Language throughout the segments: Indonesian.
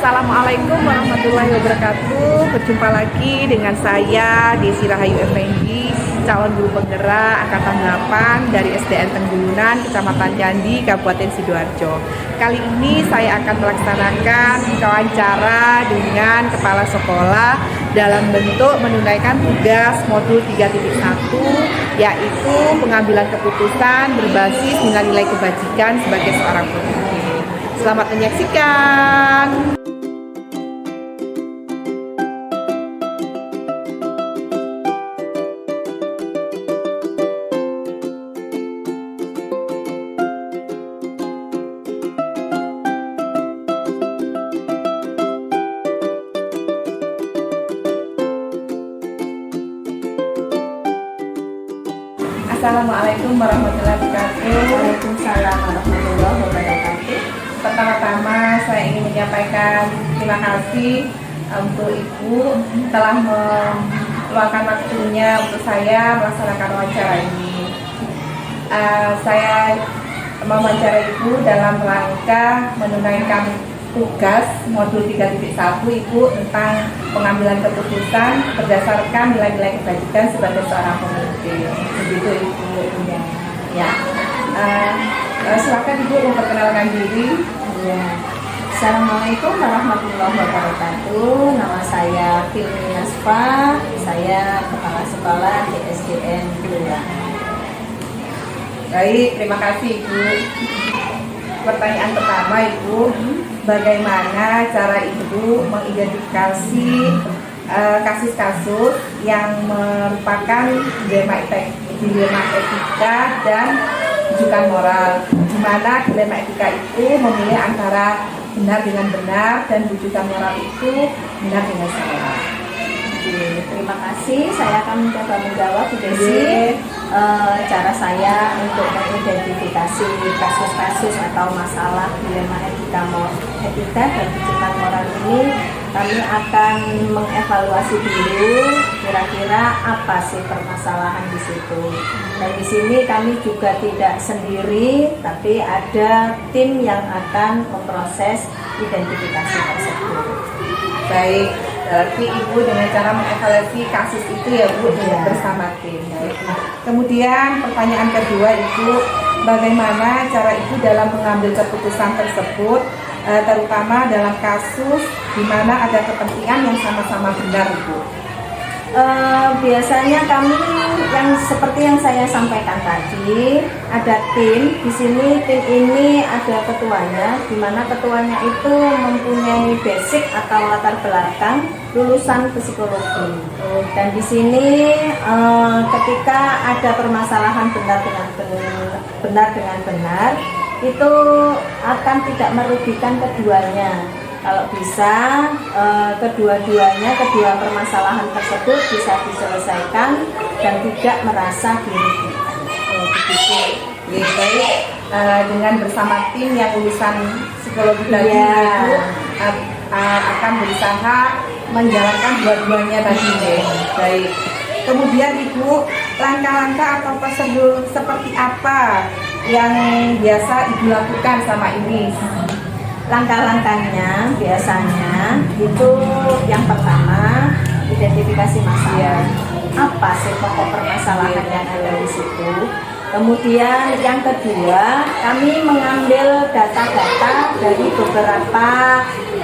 Assalamualaikum warahmatullahi wabarakatuh. Berjumpa lagi dengan saya Desi Rahayu Effendi, calon guru penggerak angkatan 8 dari SDN Tenggulunan, Kecamatan Candi, Kabupaten Sidoarjo. Kali ini saya akan melaksanakan wawancara dengan kepala sekolah dalam bentuk menunaikan tugas modul 3.1, yaitu pengambilan keputusan berbasis nilai-nilai kebajikan sebagai seorang pemimpin. Selamat menyaksikan. Assalamualaikum warahmatullahi wabarakatuh. Waalaikumsalam warahmatullahi wabarakatuh. Pertama-tama saya ingin menyampaikan terima kasih untuk Ibu telah meluangkan waktunya untuk saya melaksanakan wawancara ini. Saya mewawancara Ibu dalam rangka menunaikan tugas modul 3.1 Ibu tentang pengambilan keputusan berdasarkan nilai-nilai kebajikan sebagai seorang pemimpin. Begitu Ibu. Ya. Silakan Ibu memperkenalkan diri. Ya. Assalamualaikum warahmatullahi wabarakatuh. Nama saya Filmi Nasfa. Saya kepala sekolah di SDN Tenggulunan. Baik, terima kasih Ibu. Pertanyaan pertama Ibu, bagaimana cara Ibu mengidentifikasi kasus-kasus yang merupakan dilema etika dan rujukan moral, di mana dilema etika itu memilih antara benar dengan benar dan rujukan moral itu benar dengan salah. Terima kasih. Saya akan mencoba menjawab Bu Desi. Cara saya untuk mengidentifikasi kasus-kasus atau masalah dilema etika dan rujukan moral ini, kami akan mengevaluasi dulu kira-kira apa sih permasalahan di situ. Dan di sini kami juga tidak sendiri, tapi ada tim yang akan memproses identifikasi tersebut. Baik, berarti Ibu dengan cara mengevaluasi kasus itu ya Bu, Ya. bersama tim. Kemudian pertanyaan kedua Ibu, bagaimana cara Ibu dalam mengambil keputusan tersebut, terutama dalam kasus di mana ada kepentingan yang sama-sama benar Ibu? Biasanya kami yang seperti yang saya sampaikan tadi, ada tim. Di sini tim ini ada ketuanya, di mana ketuanya itu mempunyai basic atau latar belakang lulusan psikologi. Dan di sini ketika ada permasalahan benar dengan benar, itu akan tidak merugikan keduanya. Kalau bisa kedua permasalahan tersebut bisa diselesaikan dan tidak merasa dirugikan. Begitu. Ya, baik, dengan bersama tim yang lulusan psikologi tadi Iya. Ibu akan berusaha menjalankan dua-duanya tadi deh. Baik. Kemudian Ibu, langkah-langkah atau prosedur seperti apa yang biasa Ibu lakukan sama ini? Langkah-langkahnya biasanya itu yang pertama identifikasi masalah. Apa sih pokok permasalahan yang ada di situ? Kemudian yang kedua, kami mengambil data-data dari beberapa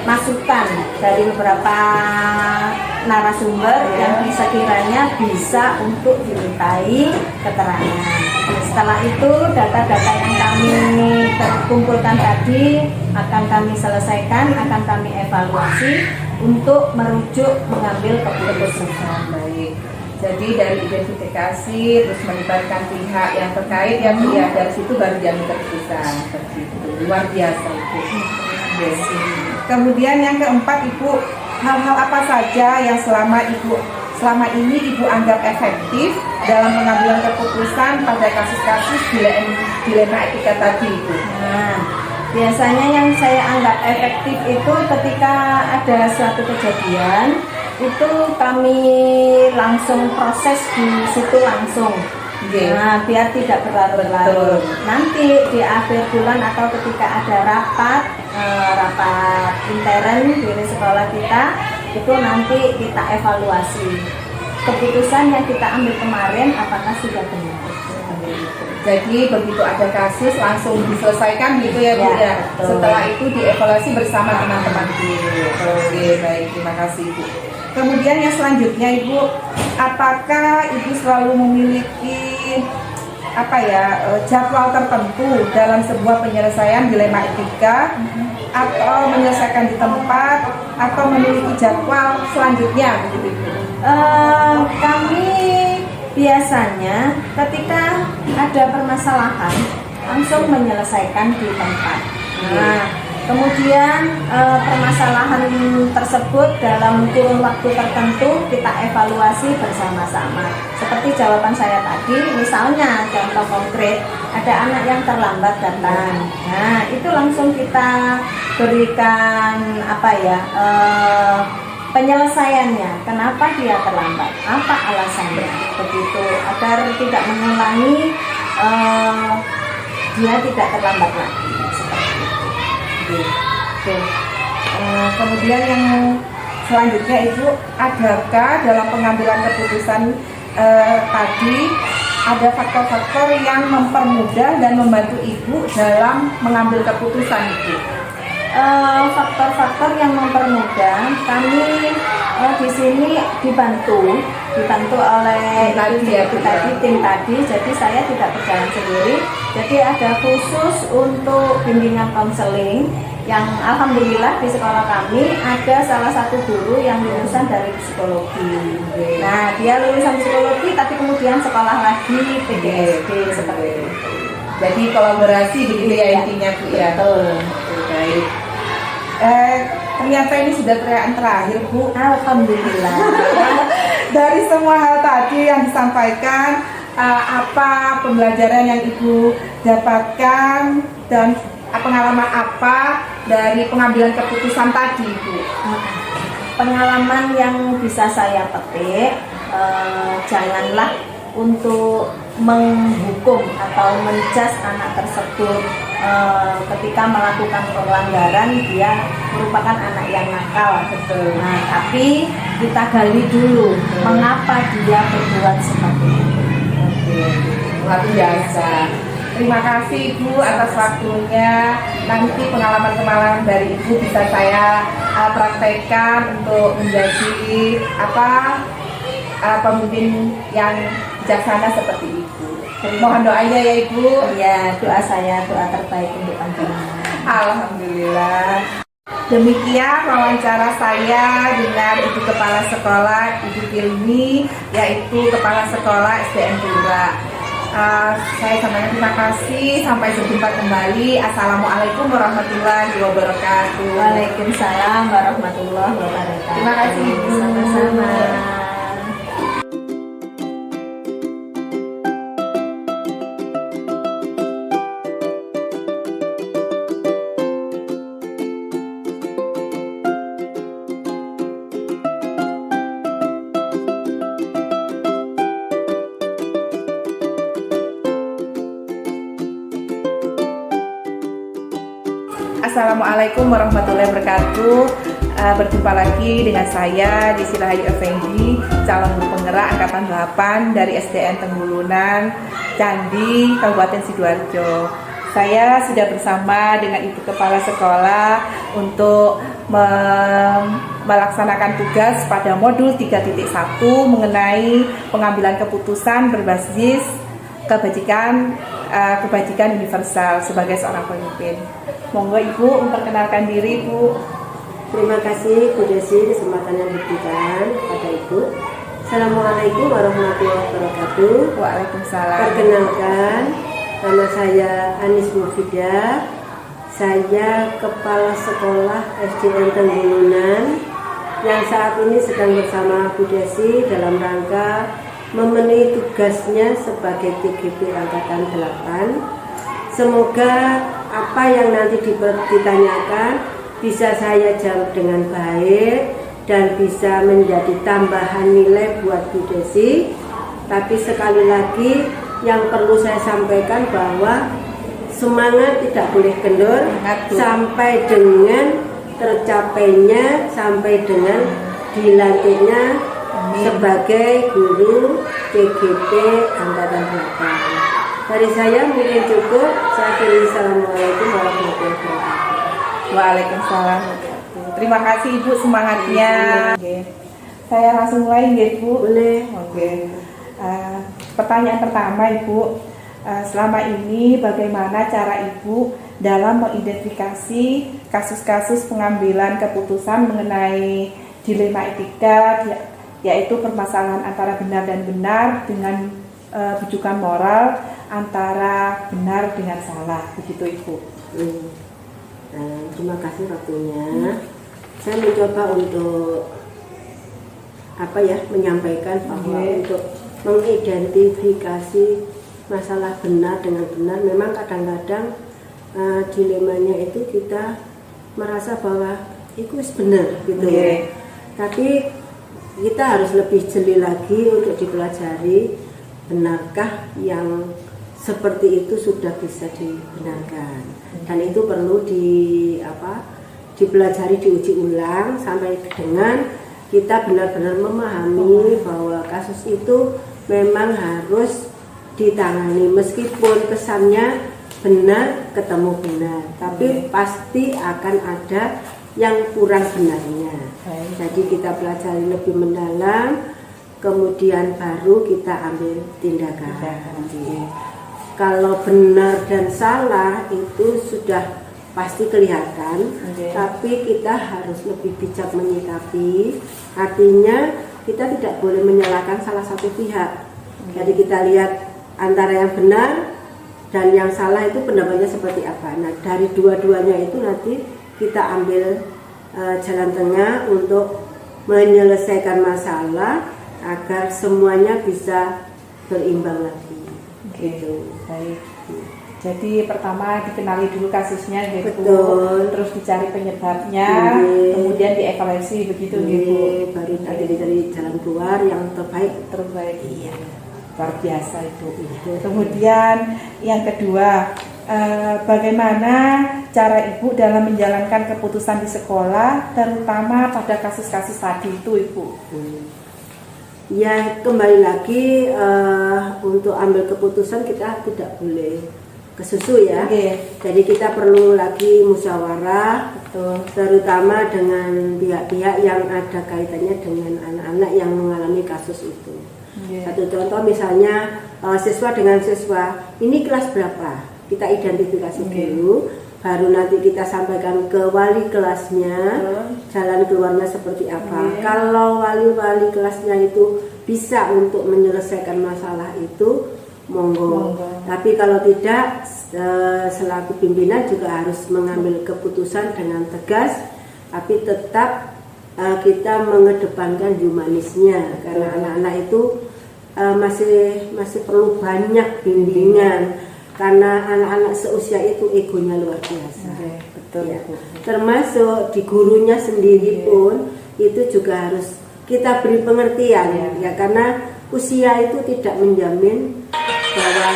masukan dari beberapa narasumber yang sekiranya bisa untuk dimintai keterangan. Setelah itu data-data yang kami kumpulkan tadi akan kami selesaikan, akan kami evaluasi untuk merujuk mengambil keputusan. Baik. Jadi dari identifikasi terus melibatkan pihak yang terkait ya Bu, ya dari situ baru diambil keputusan. Seperti itu. Luar biasa Ibu. Yes. Kemudian yang keempat Ibu, hal-hal apa saja yang selama ini Ibu anggap efektif dalam pengambilan keputusan pada kasus-kasus dilema etika tadi Ibu? Nah, biasanya yang saya anggap efektif itu ketika ada suatu kejadian, itu kami langsung proses di situ langsung. Nah, biar tidak berlarut-larut. Betul. Nanti di akhir bulan atau ketika ada rapat intern di sekolah kita, itu nanti kita evaluasi keputusan yang kita ambil kemarin apakah sudah benar. Jadi begitu ada kasus langsung diselesaikan gitu ya Bu Ya, ya. betul. Setelah itu dievaluasi bersama teman-teman Bu. Oke, baik, terima kasih Bu. Kemudian yang selanjutnya Ibu, apakah Ibu selalu memiliki jadwal tertentu dalam sebuah penyelesaian dilema etika, atau menyelesaikan di tempat, atau memiliki jadwal selanjutnya begitu Ibu? Kami biasanya ketika ada permasalahan langsung menyelesaikan di tempat. Nah, kemudian permasalahan tersebut dalam kurun waktu tertentu kita evaluasi bersama-sama. Seperti jawaban saya tadi, misalnya contoh konkret, ada anak yang terlambat datang. Nah, itu langsung kita berikan penyelesaiannya, kenapa dia terlambat, apa alasannya, begitu, agar tidak mengulangi, dia tidak terlambat lagi, seperti itu. Oke. Kemudian yang selanjutnya Ibu, adakah dalam pengambilan keputusan tadi ada faktor-faktor yang mempermudah dan membantu Ibu dalam mengambil keputusan Ibu? Faktor-faktor yang mempermudah kami di sini dibantu oleh tim tadi, jadi saya tidak berjalan sendiri, jadi ada khusus untuk bimbingan konseling yang alhamdulillah di sekolah kami ada salah satu guru yang lulusan dari psikologi. Nah, dia lulusan psikologi tapi kemudian sekolah lagi PGSD seperti itu. Jadi kolaborasi begitu ya intinya Bu ya. Betul. Baik. Ternyata ini sudah perayaan terakhir Bu. Alhamdulillah. Dari semua hal tadi yang disampaikan, apa pembelajaran yang Ibu dapatkan dan pengalaman apa dari pengambilan keputusan tadi Bu? Pengalaman yang bisa saya petik, janganlah untuk menghukum atau menjas anak tersebut ketika melakukan pelanggaran, dia merupakan anak yang nakal. Betul. Nah, tapi kita gali dulu mengapa dia berbuat seperti itu. Oke, luar biasa. Terima kasih Ibu atas waktunya. Nanti pengalaman-pengalaman dari Ibu bisa saya praktekkan untuk menjadi pemimpin yang bijaksana seperti Ibu. Mohon doanya ya Ibu. Ya, doa saya doa terbaik untuk panjenengan. Alhamdulillah. Demikian wawancara saya dengan Ibu Kepala Sekolah Ibu Kilmi, yaitu Kepala Sekolah SDN Pura. Saya sampaikan terima kasih. Sampai berjumpa kembali. Assalamualaikum warahmatullahi wabarakatuh. Waalaikumsalam warahmatullahi wabarakatuh. Terima kasih Ibu. Sama-sama. Assalamualaikum warahmatullahi wabarakatuh. Berjumpa lagi dengan saya Desi Rahayu Effendi, calon guru penggerak angkatan 8 dari SDN Tenggulunan, Candi, Kabupaten Sidoarjo. Saya sudah bersama dengan Ibu Kepala Sekolah untuk melaksanakan tugas pada modul 3.1 mengenai pengambilan keputusan berbasis kebajikan universal sebagai seorang pemimpin. Monggo Ibu memperkenalkan diri Ibu. Terima kasih Bu Desi kesempatan yang diberikan kepada Ibu. Assalamualaikum warahmatullahi wabarakatuh. Waalaikumsalam. Perkenalkan, nama saya Anis Mufidah. Saya Kepala Sekolah SDN Tenggulunan yang saat ini sedang bersama Bu Desi dalam rangka memenuhi tugasnya sebagai TGP Angkatan 8. Semoga apa yang nanti ditanyakan bisa saya jawab dengan baik dan bisa menjadi tambahan nilai buat Bu Desi. Tapi sekali lagi yang perlu saya sampaikan bahwa semangat tidak boleh kendor sampai dengan tercapainya, sampai dengan dilantiknya sebagai guru PGP Angkatan 8. Dari saya mungkin cukup. Saya akhiri. Assalamualaikum warahmatullahi wabarakatuh. Waalaikumsalam. Terima kasih Ibu semangatnya. Oke. Saya langsung mulai ya Ibu. Boleh. Oke. Pertanyaan pertama Ibu, selama ini bagaimana cara Ibu dalam mengidentifikasi kasus-kasus pengambilan keputusan mengenai dilema etika, yaitu permasalahan antara benar dan benar dengan rujukan moral antara benar dengan salah, begitu Ibu. Terima kasih waktunya. Saya mencoba untuk menyampaikan bahwa untuk mengidentifikasi masalah benar dengan benar, memang kadang-kadang dilemanya itu kita merasa bahwa itu benar gitu ya. Tapi kita harus lebih jeli lagi untuk dipelajari, benarkah yang seperti itu sudah bisa dibenarkan, dan itu perlu dipelajari, diuji ulang sampai dengan kita benar-benar memahami bahwa kasus itu memang harus ditangani, meskipun kesannya benar ketemu benar, tapi pasti akan ada yang kurang benarnya. Jadi kita pelajari lebih mendalam, kemudian baru kita ambil tindakan. Kalau benar dan salah itu sudah pasti kelihatan, tapi kita harus lebih bijak menyikapi. Artinya kita tidak boleh menyalahkan salah satu pihak. Jadi kita lihat antara yang benar dan yang salah itu pendapatnya seperti apa. Nah, dari dua-duanya itu nanti kita ambil jalan tengah untuk menyelesaikan masalah agar semuanya bisa berimbang lagi. Gitu. Baik. Jadi pertama dikenali dulu kasusnya gitu, betul. Terus dicari penyebabnya, kemudian dievaluasi begitu gitu. Baru nanti dicari jalan keluar yang terbaik. Iya, luar biasa itu. Kemudian yang kedua, bagaimana cara Ibu dalam menjalankan keputusan di sekolah, terutama pada kasus-kasus tadi itu Ibu? Ya, kembali lagi untuk ambil keputusan kita tidak boleh kesusu ya. Jadi kita perlu lagi musyawarah, terutama dengan pihak-pihak yang ada kaitannya dengan anak-anak yang mengalami kasus itu. Satu contoh misalnya siswa dengan siswa, ini kelas berapa? Kita identifikasi dulu, baru nanti kita sampaikan ke wali kelasnya, jalan keluarnya seperti apa. Kalau wali kelasnya itu bisa untuk menyelesaikan masalah itu, monggo. Tapi kalau tidak, selaku pimpinan juga harus mengambil keputusan dengan tegas, tapi tetap kita mengedepankan humanisnya, karena anak-anak itu masih perlu banyak bimbingan, karena anak-anak seusia itu egonya luar biasa. Betul. Ya. Termasuk di gurunya sendiri pun itu juga harus kita beri pengertian, ya, karena usia itu tidak menjamin bahwa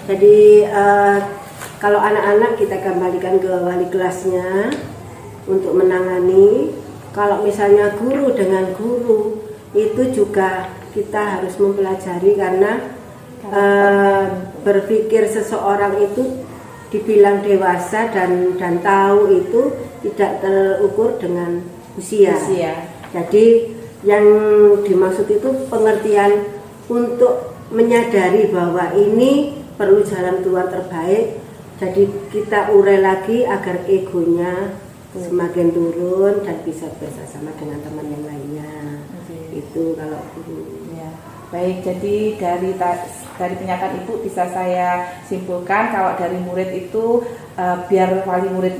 jadi kalau anak-anak kita kembalikan ke wali kelasnya untuk menangani. Kalau misalnya guru dengan guru itu juga kita harus mempelajari, karena berpikir seseorang itu dibilang dewasa dan tahu itu tidak terukur dengan usia. Jadi yang dimaksud itu pengertian untuk menyadari bahwa ini perlu jalan keluar terbaik. Jadi kita urai lagi agar egonya semakin turun dan bisa bersama dengan teman yang lainnya. Itu kalau guru. Baik, jadi dari pernyataan Ibu bisa saya simpulkan kalau dari murid itu biar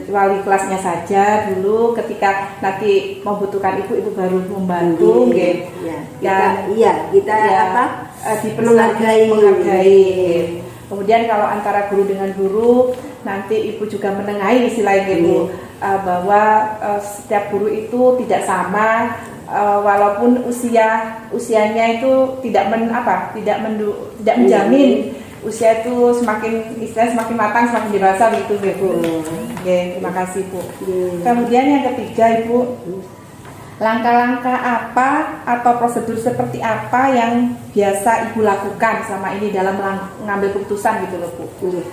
wali kelasnya saja dulu, ketika nanti membutuhkan Ibu baru membantu, kita menghargai. Kemudian kalau antara guru dengan guru, nanti Ibu juga menengahi istilahnya Ibu, bahwa setiap guru itu tidak sama walaupun usianya itu tidak menjamin usia itu semakin matang semakin dewasa begitu Bu. Oke, terima kasih Bu. Kemudian yang ketiga Ibu, langkah-langkah apa atau prosedur seperti apa yang biasa Ibu lakukan selama ini dalam mengambil keputusan gitu loh Bu?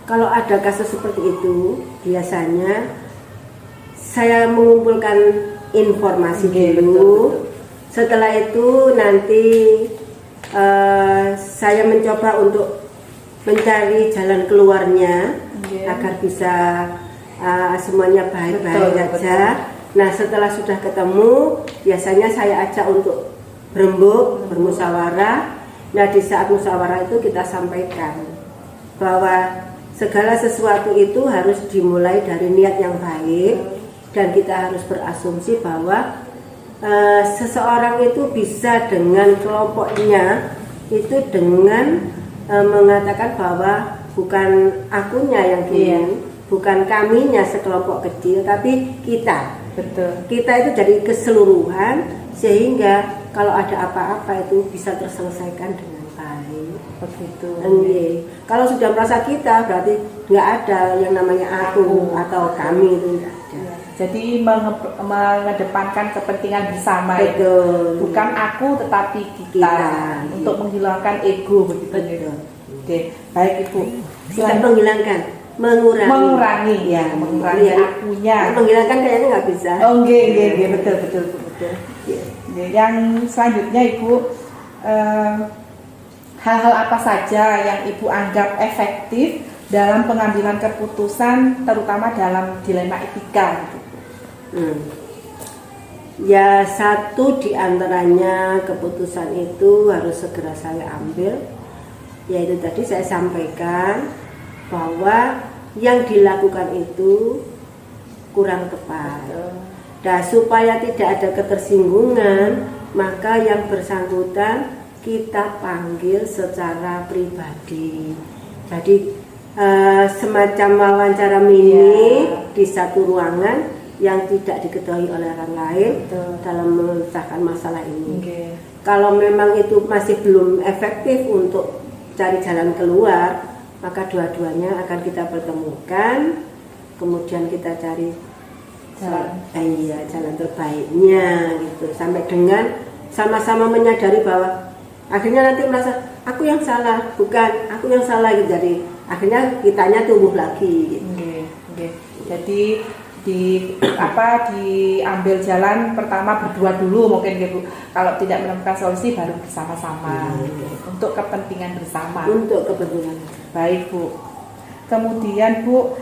Kalau ada kasus seperti itu, biasanya saya mengumpulkan informasi dulu. Betul. Setelah itu nanti saya mencoba untuk mencari jalan keluarnya agar bisa semuanya baik-baik saja. Nah, setelah sudah ketemu, biasanya saya ajak untuk berembuk, bermusyawarah. Nah, di saat musyawarah itu kita sampaikan bahwa segala sesuatu itu harus dimulai dari niat yang baik, dan kita harus berasumsi bahwa seseorang itu bisa dengan kelompoknya itu dengan mengatakan bahwa bukan akunya yang dulu, bukan kaminya sekelompok kecil, tapi kita. Betul. Kita itu jadi keseluruhan, sehingga kalau ada apa-apa itu bisa terselesaikan dengan baik. Begitu. Kalau sudah merasa kita, berarti nggak ada yang namanya aku atau kami, itu nggak ada. Jadi mengedepankan kepentingan bersama. Betul. Bukan aku tetapi kita. Untuk menghilangkan ego begitu. Betul. Oke, baik Ibu. Bukan menghilangkan, mengurangi akunya. Menghilangkan kayaknya nggak bisa. Oh, betul. Yang selanjutnya Ibu, hal-hal apa saja yang Ibu anggap efektif dalam pengambilan keputusan, terutama dalam dilema etika? Ya, satu diantaranya keputusan itu harus segera saya ambil, yaitu tadi saya sampaikan bahwa yang dilakukan itu kurang tepat. Dan supaya tidak ada ketersinggungan, maka yang bersangkutan kita panggil secara pribadi. Jadi semacam wawancara mini di satu ruangan yang tidak diketahui oleh orang lain. Dalam memecahkan masalah ini. Kalau memang itu masih belum efektif untuk cari jalan keluar, maka dua-duanya akan kita pertemukan, kemudian kita cari jalan terbaiknya gitu, sampai dengan sama-sama menyadari bahwa akhirnya nanti merasa aku yang salah, bukan aku yang salah gitu. Jadi akhirnya kitanya tumbuh lagi gitu. Jadi diambil jalan pertama berdua dulu mungkin gitu. Kalau tidak menemukan solusi baru bersama-sama untuk kepentingan bersama. Baik Bu. Kemudian Bu,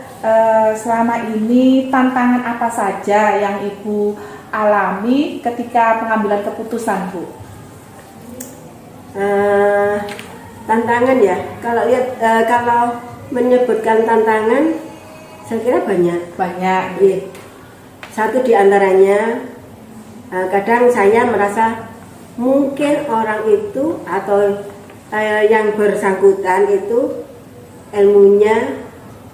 selama ini tantangan apa saja yang Ibu alami ketika pengambilan keputusan Bu? Tantangan ya. Kalau menyebutkan tantangan, saya kira banyak. Satu diantaranya, kadang saya merasa mungkin orang itu atau yang bersangkutan itu ilmunya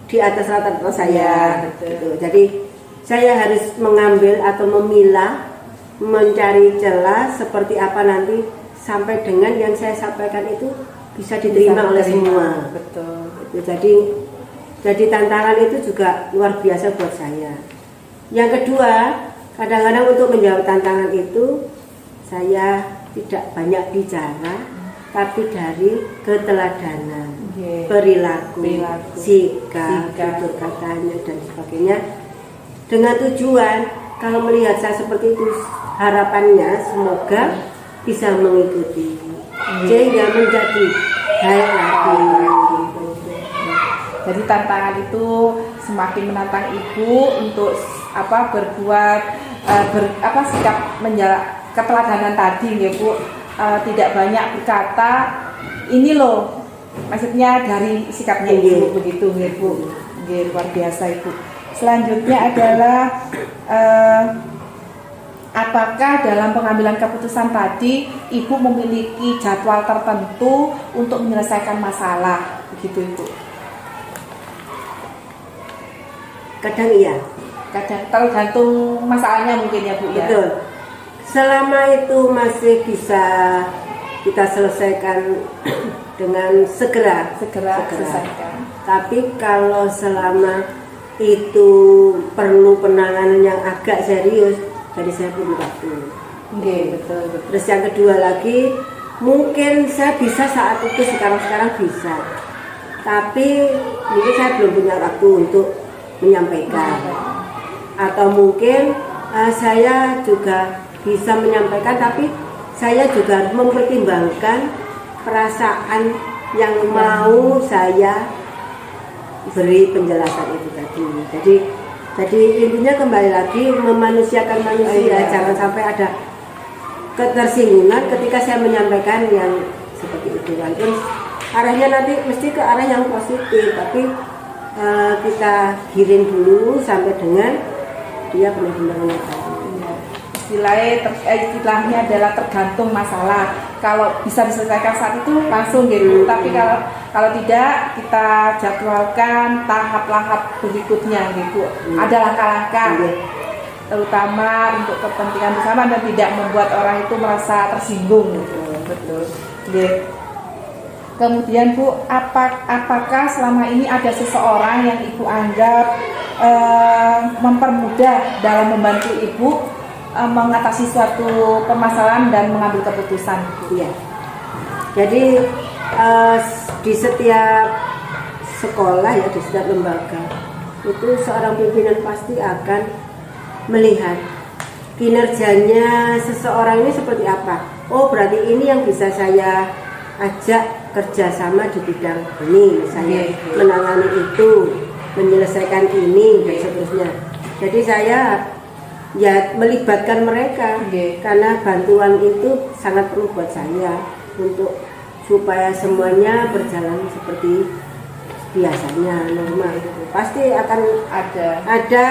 di atas rata-rata saya. Gitu. Jadi saya harus mengambil atau memilah, mencari celah seperti apa nanti sampai dengan yang saya sampaikan itu bisa diterima oleh semua. Betul. Jadi tantangan itu juga luar biasa buat saya. Yang kedua, kadang-kadang untuk menjawab tantangan itu saya tidak banyak bicara, tapi dari keteladanan, perilaku, sikap, tutur katanya dan sebagainya. Dengan tujuan kalau melihat saya seperti itu, harapannya semoga bisa mengikuti, sehingga menjadi baik lagi. Jadi tantangan itu semakin menantang Ibu untuk berbuat sikap keteladanan tadi ya Bu, tidak banyak berkata, ini loh maksudnya dari sikapnya Ibu begitu ya Bu. Luar biasa Ibu. Selanjutnya adalah apakah dalam pengambilan keputusan tadi Ibu memiliki jadwal tertentu untuk menyelesaikan masalah begitu Ibu? Kadang iya, Kadang tergantung masalahnya mungkin ya Bu ya. Betul. Selama itu masih bisa kita selesaikan dengan segera. Selesaikan. Tapi kalau selama itu perlu penanganan yang agak serius, jadi saya perlu waktu. Oke, betul. Terus yang kedua lagi, mungkin saya bisa saat itu sekarang bisa, tapi mungkin saya belum punya waktu untuk menyampaikan. Atau mungkin saya juga bisa menyampaikan, tapi saya juga harus mempertimbangkan perasaan yang mau saya beri penjelasan itu tadi. Jadi intinya kembali lagi memanusiakan manusia, jangan sampai ada ketersinggungan ketika saya menyampaikan yang seperti itu. Walaupun arahnya nanti mesti ke arah yang positif, tapi kita giring dulu sampai dengan dia benar-benar mengetahui. Istilahnya adalah tergantung masalah. Kalau bisa diselesaikan saat itu langsung gitu. Tapi kalau tidak, kita jadwalkan tahap-tahap berikutnya gitu. Ada langkah-langkah, terutama untuk kepentingan bersama dan tidak membuat orang itu merasa tersinggung. Betul. Kemudian Bu, apakah selama ini ada seseorang yang Ibu anggap mempermudah dalam membantu Ibu mengatasi suatu permasalahan dan mengambil keputusan? Iya. Jadi di setiap sekolah ya, di setiap lembaga itu seorang pimpinan pasti akan melihat kinerjanya seseorang ini seperti apa. Oh, berarti ini yang bisa saya ajak kerjasama di bidang ini, misalnya menangani itu, menyelesaikan ini dan seterusnya. Jadi saya ya melibatkan mereka, karena bantuan itu sangat perlu buat saya untuk supaya semuanya berjalan seperti biasanya normal. Pasti akan ada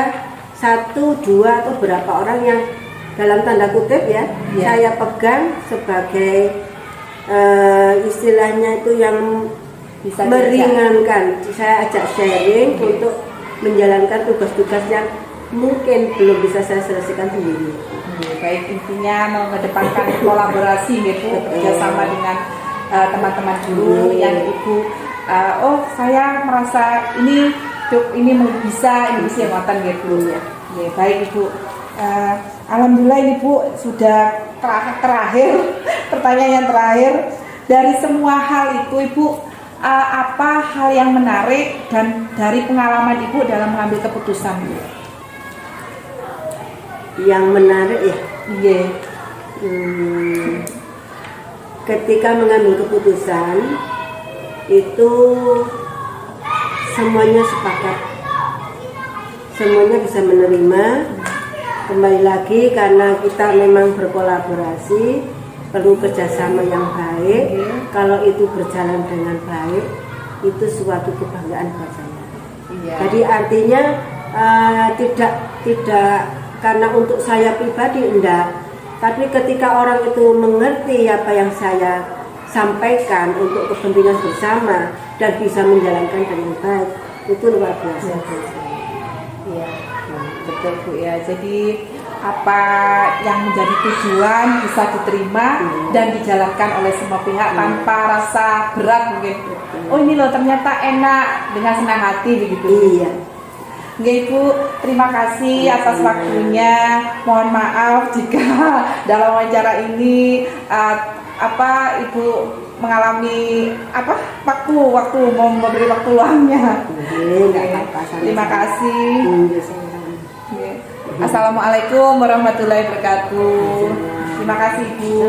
satu, dua atau berapa orang yang dalam tanda kutip ya, saya pegang sebagai istilahnya itu yang bisa meringankan. Saya ajak sharing untuk menjalankan tugas-tugas yang mungkin belum bisa saya selesaikan sendiri. Baik, intinya mengedepankan kolaborasi gitu, bekerjasama dengan teman-teman guru yang Ibu saya merasa ini bisa yang ngoten gitu ya. Baik Ibu, alhamdulillah ini Bu sudah terakhir pertanyaan yang terakhir. Dari semua hal itu Ibu, apa hal yang menarik dan dari pengalaman Ibu dalam mengambil keputusan? Yang menarik ya, ketika mengambil keputusan itu semuanya sepakat, semuanya bisa menerima. Kembali lagi karena kita memang berkolaborasi, perlu kerjasama yang baik. Kalau itu berjalan dengan baik, itu suatu kebanggaan buat saya. Jadi artinya tidak karena untuk saya pribadi enggak, tapi ketika orang itu mengerti apa yang saya sampaikan untuk kepentingan bersama dan bisa menjalankan dengan baik, itu luar biasa. Iya, betul Bu ya. Jadi apa yang menjadi tujuan bisa diterima dan dijalankan oleh semua pihak tanpa rasa berat mungkin. Oh ini loh ternyata enak, dengan senang hati begitu. Iya. Nggih Bu, terima kasih atas waktunya. Mohon maaf jika dalam wawancara ini Ibu mengalami waktu mau memberi waktu luangnya. Terima kasih. Assalamualaikum warahmatullahi wabarakatuh. Terima kasih Bu.